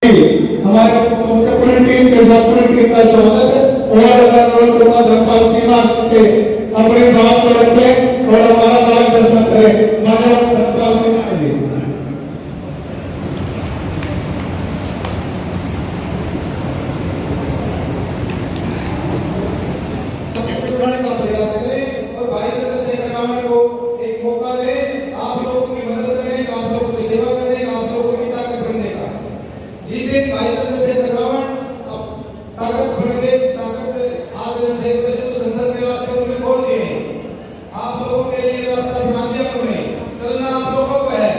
हमारे पूरी टीम के साथ पूरी टीम का स्वागत है और धर्मपाल सिन्हा से अपने बात को रखें और हमारा मार्गदर्शन करें। मानव धर्मपाल सिन्हा जी। का प्रयास करें और भाई चंद्रशेखर रावण को एक मौका दें, आप लोगों की मदद करें, आप लोगों की सेवा करें, आप लोगों की ताकत बनने का। जिस दिन भाई चंद्रशेखर रावण ताकत बन गए, ताकत आज संसद के रास्ते उन्होंने खोल दिए, आप लोगों के लिए रास्ता बना दिया उन्होंने। चलना आप लोगों को है।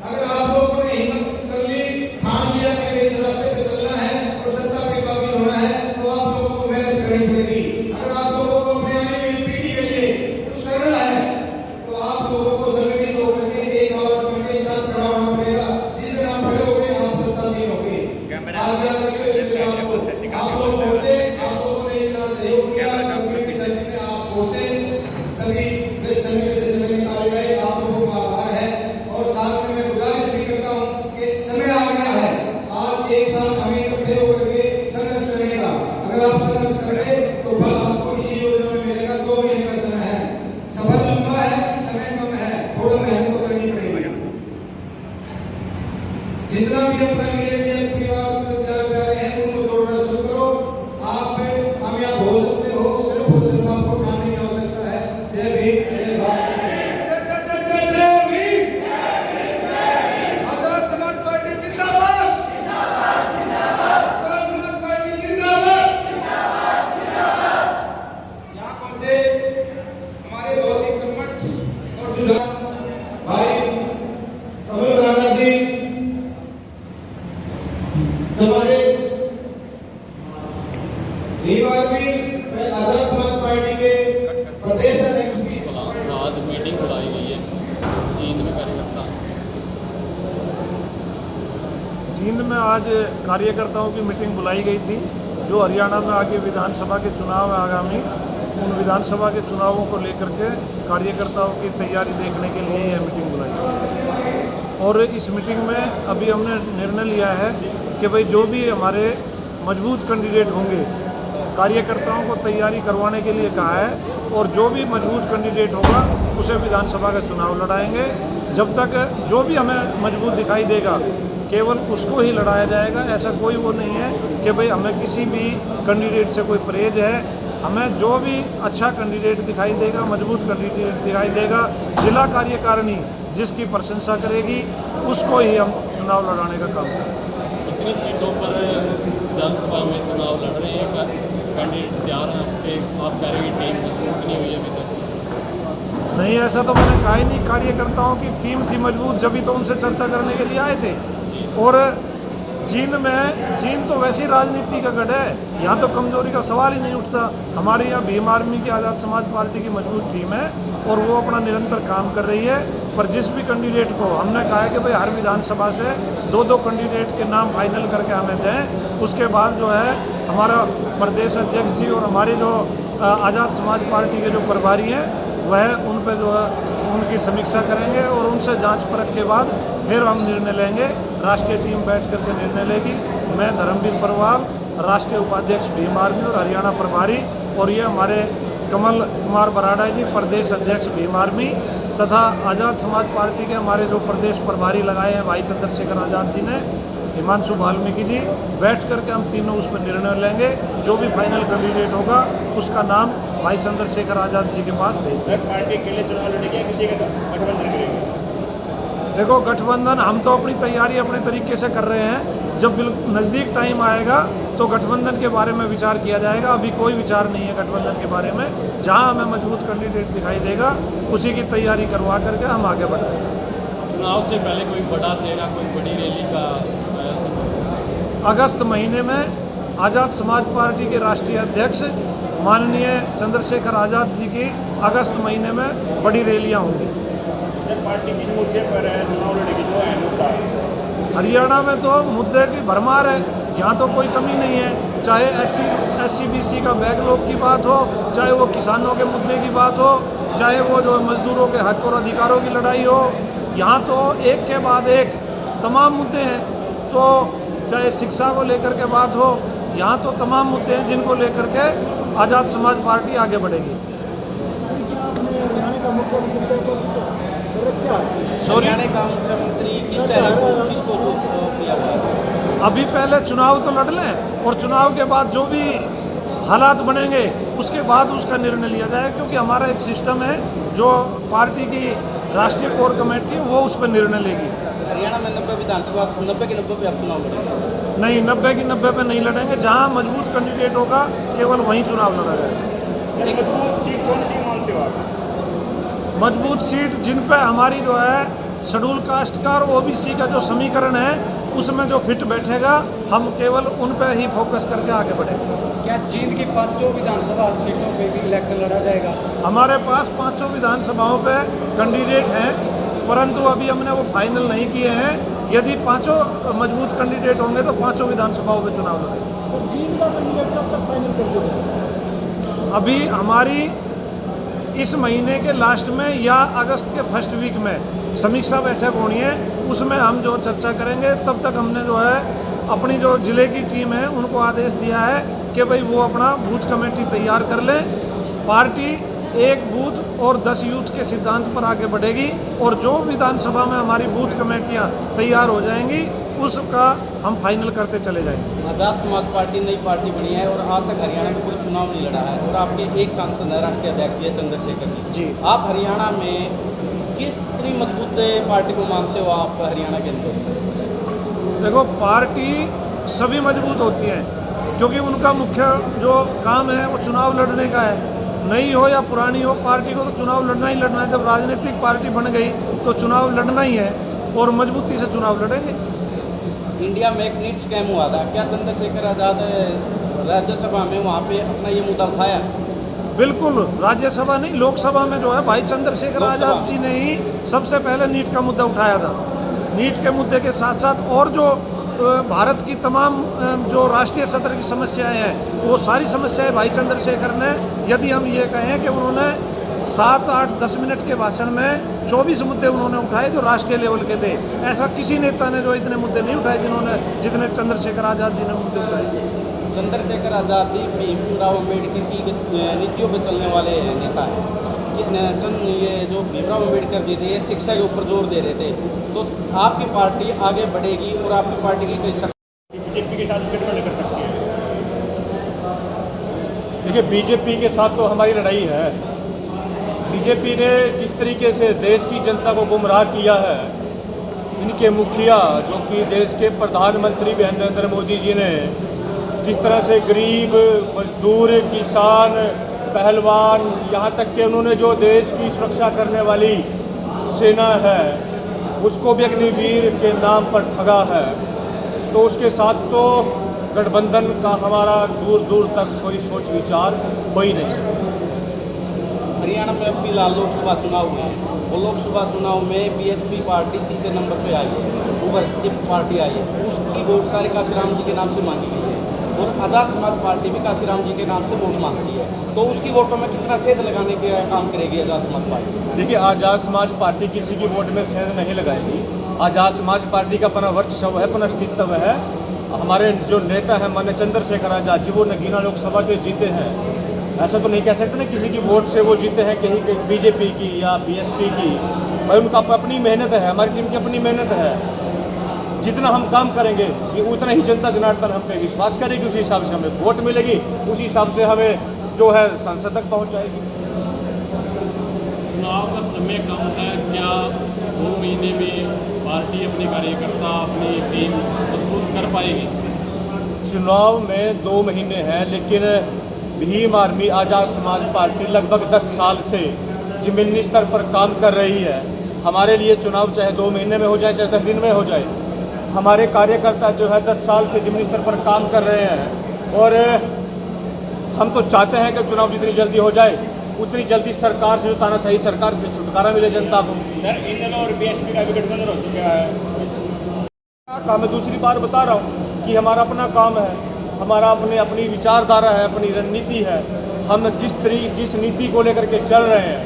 अगर आप लोगों ने हिम्मत कर ली, ठान लिया कि इस रास्ते पे चलना है और सत्ता पे काबिज होना है, तो आप लोगों को मेहनत करनी पड़ेगी। अगर आप लोगों को अपनी आने वाली पीढ़ी के लिए कुछ करना है, तो आप लोगों को संगठित होकर के एक आवाज बन के साथ खड़ा होना पड़ेगा। जिस दिन आप खड़े होंगे, आप सत्तासीन होंगे। आज आप लोग होते, आप लोगों ने इतना सहयोग किया, कम्युनिटी समिति में आप होते, सभी समिति से सभी कार्य आप लोगों का आभार है। और साथ में मैं गुजारिश भी करता हूँ कि समय आ गया है, आज एक साथ हमें इकट्ठे होकर के संघर्ष करने का। अगर आप संघर्ष करें तो फल आपको इसी योजना में मिलेगा। 2 महीने का समय है, सफल लंबा है, समय कम है, थोड़ा मेहनत तो करनी पड़ेगी। जितना भी अपना मेरे परिवार हैं उनको जोड़ना शुरू करो। आप कामयाब हो सकते हो, सिर्फ और सिर्फ आपको ठाने की आवश्यकता है। जय भीम, जय भारत। आजाद समाज पार्टी जिंदाबाद, आजाद समाज पार्टी जिंदाबाद। यहाँ पर से हमारे भौतिक कर्मठ और भाई अमर राणा जी, हमारे मैं आजाद समाज पार्टी के प्रदेश अध्यक्ष भी। आज मीटिंग बुलाई गई है जींद में कार्यकर्ता। जींद में आज कार्यकर्ताओं की मीटिंग बुलाई गई थी, जो हरियाणा में आगे विधानसभा के चुनाव आगामी उन विधानसभा के चुनावों को लेकर के कार्यकर्ताओं की तैयारी देखने के लिए यह मीटिंग बुलाई गई। और इस मीटिंग में अभी हमने निर्णय लिया है कि भाई जो भी हमारे मजबूत कैंडिडेट होंगे, कार्यकर्ताओं को तैयारी करवाने के लिए कहा है, और जो भी मजबूत कैंडिडेट होगा उसे विधानसभा का चुनाव लड़ाएंगे। जब तक जो भी हमें मजबूत दिखाई देगा केवल उसको ही लड़ाया जाएगा। ऐसा कोई वो नहीं है कि भाई हमें किसी भी कैंडिडेट से कोई परहेज है। हमें जो भी अच्छा कैंडिडेट दिखाई देगा, मजबूत कैंडिडेट दिखाई देगा, जिला कार्यकारिणी जिसकी प्रशंसा करेगी उसको ही हम चुनाव लड़ाने का काम करेंगे। कितनी सीटों पर विधानसभा में चुनाव लड़ रहे हैं कैंडिडेट तैयार हैं आपके? आप कह रहे हैं टीम मजबूत नहीं हुई अभी तक? नहीं, ऐसा तो मैंने कहा ही नहीं। कार्यकर्ताओं की टीम थी मजबूत, जब भी तो उनसे चर्चा करने के लिए आए थे। और जींद तो वैसी राजनीति का गढ़ है, यहाँ तो कमजोरी का सवाल ही नहीं उठता। हमारे यहाँ भीम आर्मी की आज़ाद समाज पार्टी की मजबूत टीम है और वो अपना निरंतर काम कर रही है। पर जिस भी कैंडिडेट को हमने कहा है कि भाई हर विधानसभा से 2-2 कैंडिडेट के नाम फाइनल करके हमें दें। उसके बाद जो है हमारा प्रदेश अध्यक्ष जी और हमारे जो आज़ाद समाज पार्टी के जो प्रभारी हैं वह उन पर जो है उनकी समीक्षा करेंगे और उनसे जांच परख के बाद फिर हम निर्णय लेंगे। राष्ट्रीय टीम बैठ करके निर्णय लेगी। मैं धर्मवीर परवाल, राष्ट्रीय उपाध्यक्ष भीम आर्मी और हरियाणा प्रभारी, और ये हमारे कमल कुमार बराड़ा जी, प्रदेश अध्यक्ष भीम आर्मी, तथा आज़ाद समाज पार्टी के हमारे जो प्रदेश प्रभारी लगाए हैं भाई चंद्रशेखर आज़ाद जी ने, हिमांशु वाल्मीकि जी, बैठ करके हम तीनों उस पर निर्णय लेंगे। जो भी फाइनल कैंडिडेट होगा उसका नाम भाई चंद्रशेखर आज़ाद जी के पास भेज देंगे। पार्टी के लिए चुनाव लड़ेगी, किसी के गठबंधन करेगी? देखो, गठबंधन हम तो अपनी तैयारी अपने तरीके से कर रहे हैं। जब बिल्कुल नज़दीक टाइम आएगा तो गठबंधन के बारे में विचार किया जाएगा। अभी कोई विचार नहीं है गठबंधन के बारे में। जहां हमें मजबूत कैंडिडेट दिखाई देगा उसी की तैयारी करवा करके हम आगे बढ़ेंगे। चुनाव से पहले कोई बड़ा चेहरा, कोई बड़ी रैली का अगस्त महीने में आज़ाद समाज पार्टी के राष्ट्रीय अध्यक्ष माननीय चंद्रशेखर आज़ाद जी की अगस्त महीने में बड़ी रैलियाँ होंगी। पार्टी किस मुद्दे पर है चुनाव लड़ेगी, जो है मुद्दा? हरियाणा में तो मुद्दे की भरमार है, यहाँ तो कोई कमी नहीं है। चाहे SC/BC का बैकलॉग की बात हो, चाहे वो किसानों के मुद्दे की बात हो, चाहे वो जो मजदूरों के हक और अधिकारों की लड़ाई हो, यहाँ तो एक के बाद एक तमाम मुद्दे हैं। तो चाहे शिक्षा को लेकर के बात हो, यहाँ तो तमाम मुद्दे हैं जिनको लेकर के आज़ाद समाज पार्टी आगे बढ़ेगी। सॉरी, हरियाणा का मुख्यमंत्री किस चेहरे को किसको किया हुआ है? अभी पहले चुनाव तो लड़ लें और चुनाव के बाद जो भी हालात बनेंगे उसके बाद उसका निर्णय लिया जाए, क्योंकि हमारा एक सिस्टम है जो पार्टी की राष्ट्रीय कोर कमेटी है वो उस पर निर्णय लेगी। हरियाणा में 90 विधानसभा 90 के 90 पे आप चुनाव लड़ेंगे? नहीं, 90 की 90 पे नहीं लड़ेंगे। जहाँ मजबूत कैंडिडेट होगा केवल वहीं चुनाव लड़ा जाएगा। मजबूत सीट कौन सी मानते हो आप? मजबूत सीट जिन पे हमारी जो है शेड्यूल कास्ट का और ओबीसी का जो समीकरण है उसमें जो फिट बैठेगा, हम केवल उन पे ही फोकस करके आगे बढ़ेंगे। क्या जींद की 5 विधानसभा सीटों पे भी इलेक्शन लड़ा जाएगा? हमारे पास 500 विधानसभाओं पे कैंडिडेट हैं, परंतु अभी हमने वो फाइनल नहीं किए हैं। यदि 5 मजबूत कैंडिडेट होंगे तो 5 विधानसभाओं पे चुनाव लड़ेंगे। सर, जींद का कैंडिडेट कब तक फाइनल कर दिया जाएगा? अभी हमारी इस महीने के लास्ट में या अगस्त के फर्स्ट वीक में समीक्षा बैठक होनी है, उसमें हम जो चर्चा करेंगे। तब तक हमने जो है अपनी जो ज़िले की टीम है उनको आदेश दिया है कि भाई वो अपना बूथ कमेटी तैयार कर लें। पार्टी एक बूथ और 10 यूथ के सिद्धांत पर आगे बढ़ेगी और जो विधानसभा में हमारी बूथ कमेटियां तैयार हो जाएंगी उसका हम फाइनल करते चले जाएंगे। आज़ाद समाज पार्टी नई पार्टी बनी है और आज तक हरियाणा में कोई चुनाव नहीं लड़ा है और आपके एक सांसद है, राष्ट्रीय अध्यक्ष है चंद्रशेखर जी। आप हरियाणा में कितनी मजबूत पार्टी को मानते हो आप हरियाणा के अंदर? देखो, पार्टी सभी मजबूत होती हैं क्योंकि उनका मुख्य जो काम है वो चुनाव लड़ने का है। नई हो या पुरानी हो, पार्टी को तो चुनाव लड़ना ही लड़ना है। जब राजनीतिक पार्टी बन गई तो चुनाव लड़ना ही है और मजबूती से चुनाव लड़ेंगे। इंडिया में एक नीट स्कैम हुआ था, क्या चंद्रशेखर आज़ाद राज्यसभा में वहाँ पे अपना ये मुद्दा उठाया? बिल्कुल, राज्यसभा नहीं, लोकसभा में जो है भाई चंद्रशेखर आज़ाद जी ने ही सबसे पहले नीट का मुद्दा उठाया था। नीट के मुद्दे के साथ साथ और जो भारत की तमाम जो राष्ट्रीय सत्र की समस्याएं हैं वो सारी समस्याएं भाई चंद्रशेखर ने, यदि हम ये कहें कि उन्होंने 7, 8, 10 मिनट के भाषण में 24 मुद्दे उन्होंने उठाए जो राष्ट्रीय लेवल के थे। ऐसा किसी नेता ने जो इतने मुद्दे नहीं उठाए जितने चंद्रशेखर आज़ाद जी ने मुद्दे उठाए। चंद्रशेखर आज़ाद भीमराव अम्बेडकर की नीतियों पर चलने वाले नेता हैं। ये जो भीमराव अम्बेडकर जी थे ये शिक्षा के ऊपर जोर दे रहे थे, तो आपकी पार्टी आगे बढ़ेगी और आपकी पार्टी की कोई बीजेपी के साथ गठबंधन कर सकती है? देखिए, बीजेपी के साथ तो हमारी लड़ाई है। बीजेपी ने जिस तरीके से देश की जनता को गुमराह किया है, इनके मुखिया जो कि देश के प्रधानमंत्री भी नरेंद्र मोदी जी ने जिस तरह से गरीब, मजदूर, किसान, पहलवान, यहाँ तक कि उन्होंने जो देश की सुरक्षा करने वाली सेना है उसको भी अग्निवीर के नाम पर ठगा है, तो उसके साथ तो गठबंधन का हमारा दूर दूर तक कोई सोच विचार हो ही नहीं सकता। हरियाणा में अब फिलहाल लोकसभा चुनाव हुए हैं और लोकसभा चुनाव में बीएसपी पार्टी तीसरे नंबर पे आई है, उभरती पार्टी आई है। उसकी वोट सारे काशीराम जी के नाम से मांगी गई है और आज़ाद समाज पार्टी भी काशीराम जी के नाम से वोट मांगती है, तो उसकी वोटों में कितना सेंध लगाने का काम करेगी आज़ाद समाज पार्टी? देखिए, आज़ाद समाज पार्टी किसी की वोट में सेंध नहीं लगाएगी। आज़ाद समाज पार्टी का अपना वर्चस्व है, अपना अस्तित्व है। हमारे जो नेता हैं माननीय चंद्रशेखर आज़ाद जी, वो नगीना लोकसभा से जीते हैं। ऐसा तो नहीं कह सकते ना किसी की वोट से वो जीते हैं कहीं बीजेपी की या बीएसपी की। भाई उनका अपनी मेहनत है, हमारी टीम की अपनी मेहनत है। जितना हम काम करेंगे कि उतना ही जनता जनार्दन हम पे विश्वास करेगी, उसी हिसाब से हमें वोट मिलेगी, उसी हिसाब से हमें जो है संसद तक पहुँचाएगी। चुनाव का समय कम है, क्या 2 महीने में पार्टी अपने कार्यकर्ता अपनी टीम मजबूत कर पाएगी? चुनाव में 2 महीने हैं, लेकिन भीम आर्मी आज़ाद समाज पार्टी लगभग 10 साल से ज़मीनी स्तर पर काम कर रही है। हमारे लिए चुनाव चाहे 2 महीने में हो जाए चाहे 10 दिन में हो जाए, हमारे कार्यकर्ता जो है 10 साल से ज़मीनी स्तर पर काम कर रहे हैं और हम तो चाहते हैं कि चुनाव जितनी जल्दी हो जाए उतनी जल्दी सरकार से जो तानाशाही सरकार से छुटकारा मिले जनता को। इंडियन और बीएसपी का भी गठबंधन हो चुका है। काम मैं दूसरी बार बता रहा हूँ कि हमारा अपना काम है, हमारा अपनी विचारधारा है, अपनी रणनीति है। हम जिस नीति को लेकर के चल रहे हैं,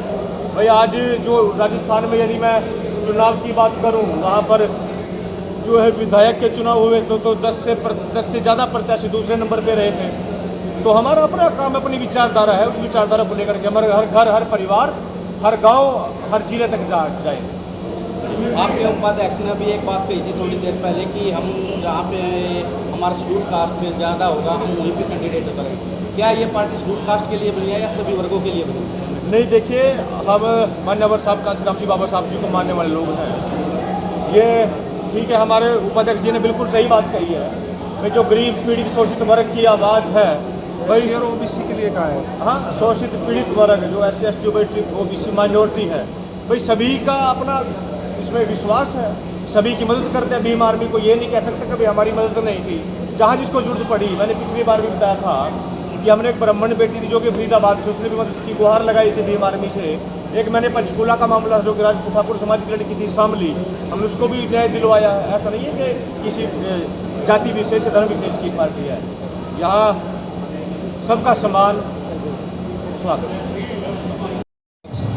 भाई आज जो राजस्थान में यदि मैं चुनाव की बात करूं, वहाँ पर जो है विधायक के चुनाव हुए तो 10 से ज़्यादा प्रत्याशी दूसरे नंबर पे रहे थे। तो हमारा अपना काम, अपनी विचारधारा है, उस विचारधारा को लेकर के हमारे हर घर, हर परिवार, हर गांव, हर जिले तक जाए। आपके उपाध्यक्ष ने भी एक बात कही थी थोड़ी देर पहले कि हम जहाँ पे हमारा शेड्यूल कास्ट ज़्यादा होगा हम वहीं पे कैंडिडेट करेंगे। क्या ये पार्टी शेड्यूल कास्ट के लिए बनी है या सभी वर्गों के लिए बनी है? नहीं, देखिए, हम मान्यवर साहब काशीराम जी बाबा साहब जी को मानने वाले लोग हैं। ये ठीक है, हमारे उपाध्यक्ष जी ने बिल्कुल सही बात कही है कि जो गरीब पीड़ित शोषित वर्ग की आवाज़ है भाई ओबीसी के लिए कहा है। हाँ, शोषित पीड़ित वर्ग जो SC ST OBC माइनॉरिटी है, भाई सभी का अपना इसमें विश्वास है, सभी की मदद करते हैं। भीम आर्मी को ये नहीं कह सकते कभी हमारी मदद नहीं की, जहाँ जिसको जरूरत पड़ी। मैंने पिछली बार भी बताया था कि हमने एक ब्राह्मण बेटी थी जो कि फरीदाबाद से, उसने भी मदद की, गुहार लगाई थी भीम आर्मी से। एक मैंने पंचकूला का मामला जो कि राजपूत ठाकुर समाज की लड़की थी शामली, हमने उसको भी न्याय दिलवाया। ऐसा नहीं है कि किसी जाति विशेष या धर्म विशेष की पार्टी है, यहाँ सबका समान स्वागत।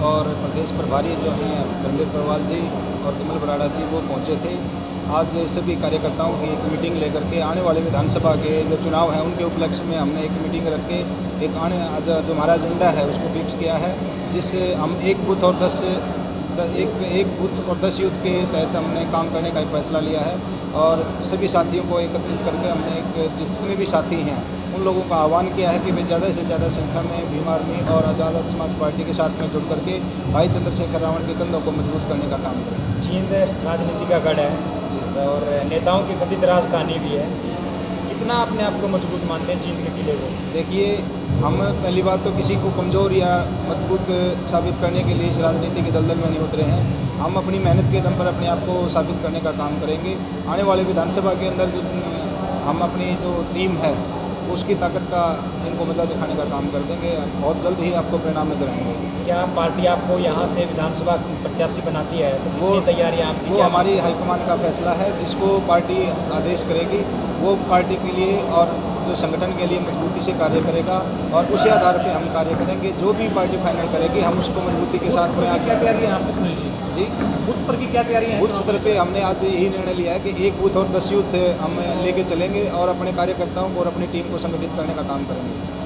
और प्रदेश प्रभारी जो हैं धर्मवीर परवाल जी और कमल बराड़ा जी वो पहुंचे थे। आज सभी कार्यकर्ताओं की एक मीटिंग लेकर के आने वाले विधानसभा के जो चुनाव हैं उनके उपलक्ष्य में हमने एक मीटिंग रख के आज जो हमारा एजेंडा है उसको फिक्स किया है, जिससे हम एक बूथ और 10 यूथ के तहत हमने काम करने का एक फैसला लिया है। और सभी साथियों को एकत्रित करके हमने जितने भी साथी हैं उन लोगों का आह्वान किया है कि वे ज़्यादा से ज़्यादा संख्या में भीम आर्मी और आज़ाद समाज पार्टी के साथ में जुड़ करके भाई चंद्रशेखर रावण के कंधों को मजबूत करने का काम करें। जींद राजनीति का गढ़ है और नेताओं की कथित राजधानी भी है। कितना अपने आप को मजबूत मानते हैं जींद के किले को? देखिए, हम पहली बात तो किसी को कमज़ोर या मजबूत साबित करने के लिए इस राजनीति के दलदल में नहीं उतरे हैं। हम अपनी मेहनत के दम पर अपने आप को साबित करने का काम करेंगे। आने वाले विधानसभा के अंदर हम अपनी जो टीम है उसकी ताकत का इनको मजा दिखाने का काम कर देंगे। बहुत जल्द ही आपको परिणाम नजर आएंगे। क्या पार्टी आपको यहाँ से विधानसभा प्रत्याशी बनाती है तो वो तैयारियाँ आपकी? वो हमारी हाईकमान का फैसला है, जिसको पार्टी आदेश करेगी वो पार्टी के लिए और जो संगठन के लिए मजबूती से कार्य करेगा और उसी आधार पर हम कार्य करेंगे। जो भी पार्टी फाइनल करेगी हम उसको मजबूती के साथ में आगे जी बूथ स्तर की क्या तैयारी है? बूथ स्तर पे हमने आज यही निर्णय लिया है कि एक बूथ और 10 यूथ हम लेके चलेंगे और अपने कार्यकर्ताओं को और अपनी टीम को संगठित करने का काम करेंगे।